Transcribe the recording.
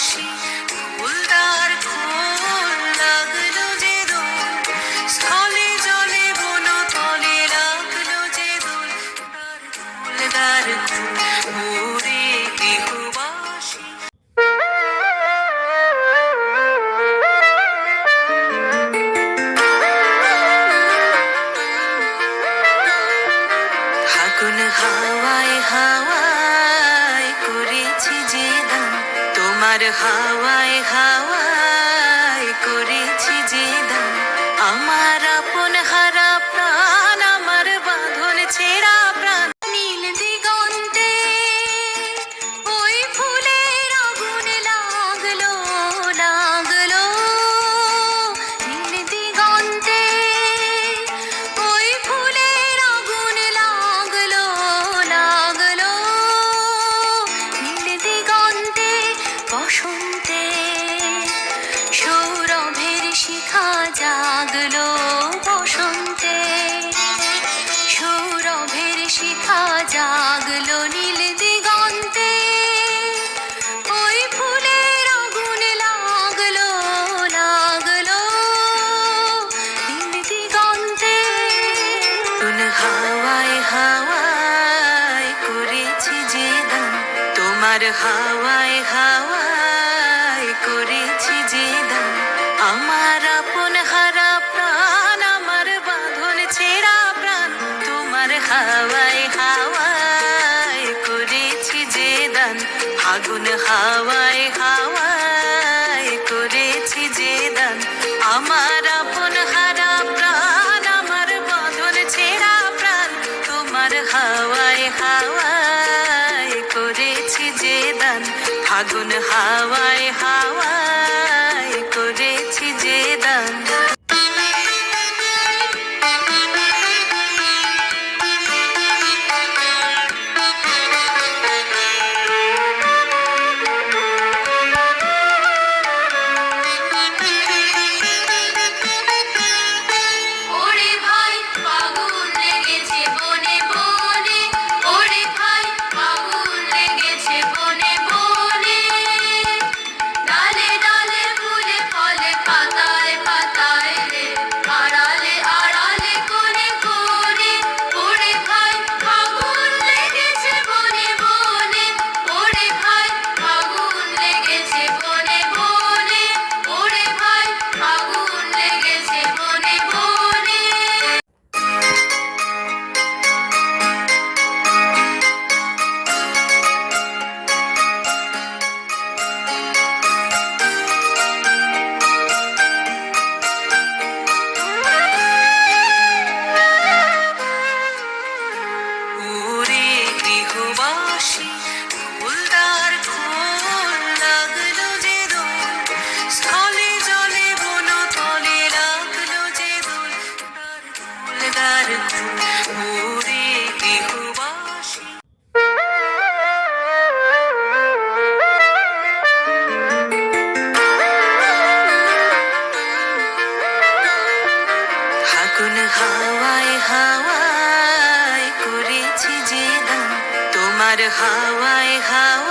বাসি ফুলদার খোল লাগলো যে দোল স্থলে জলে বন তলে লাগলো যে দোল তার খোল ওরে গৃহবাসী। ফাগুন হাওয়ায় হাওয়ায় করেছি যে দান তোমার হাওয়ায় হাওয়ায় করেছি যে দান আমার আপন হারা প্রাণ আমার বাঁধন ছেঁড়া প্রাণ নীল দিগন্তে ওই ফুলের আগুন লাগলো লাগলো নীল দিগন্তে ওই ফুলের আগুন লাগলো লাগলো নীল দিগন্তে বসন্তে সৌরভের শিখা জাগলো বসন্তে সৌরভের শিখা জাগলো নীল দিগন্তে ওই ফুলের আগুন লাগলো লাগলো নীল দিগন্তে হাওয়ায় হাওয়ায় করেছি যে দান তোমার হাওয়ায় হাওয়ায় করেছি যে দান আমার আপন হারা প্রাণ আমার বাঁধন ছেঁড়া প্রাণ তোমার হাওয়ায় হাওয়ায় করেছি যে দান ফাগুন হাওয়ায় হাওয়ায় করেছি যে দান আমার আপন হারা প্রাণ আমার বাঁধন ছেঁড়া প্রাণ তোমার হাওয়ায় হাওয়ায় করেছি যে দান ফাগুন হাওয়ায় হাওয়ায় করেছি যে দান। ওরে ভাই ফাগুন লেগেছে বনে বনে ওরে ভাই ফাগুন লেগেছে বনে বনে ডালে ডালে ফুলে ফলে পাতায় পাতায় রে আড়ালে আড়ালে কোণে কোণে ওরে ভাই ফাগুন লেগেছে বনে বনে ওরে ভাই ফাগুন লেগেছে বনে বনে ওরে ভাই ফাগুন লেগেছে বনে বনে। ওরে গৃহবাসী ফুলদার খোল লাগলো যে দোল স্থলে জলে বন তলে লাগলো যে দোল তার খোল ওরে গৃহবাসী। ফাগুন হাওয়ায় হাওয়ায় করেছি যে দান তোমার হাওয়ায় হাওয়ায়